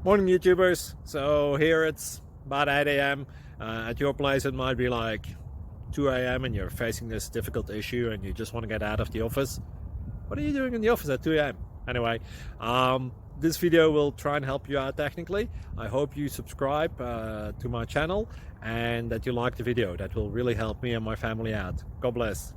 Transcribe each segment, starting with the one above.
Morning YouTubers. So here it's about 8 a.m. At your place it might be like 2 a.m. and you're facing this difficult issue and you just want to get out of the office. What are you doing in the office at 2 a.m.? Anyway, this video will try and help you out technically. I hope you subscribe to my channel and that you like the video. That will really help me and my family out. God bless.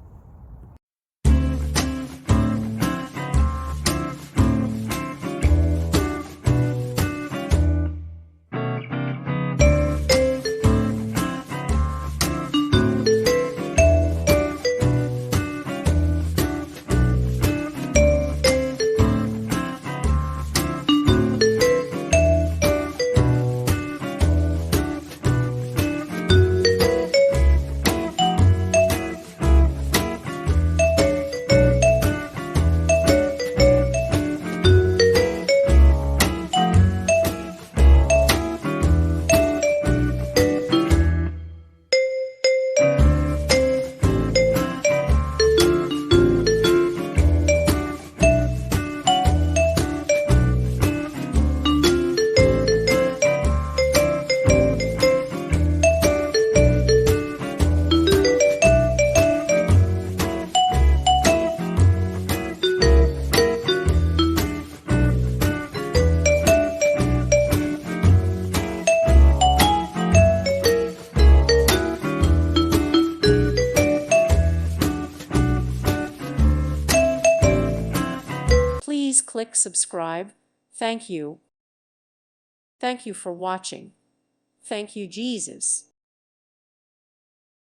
Please click subscribe. Thank you. Thank you for watching. Thank you, Jesus.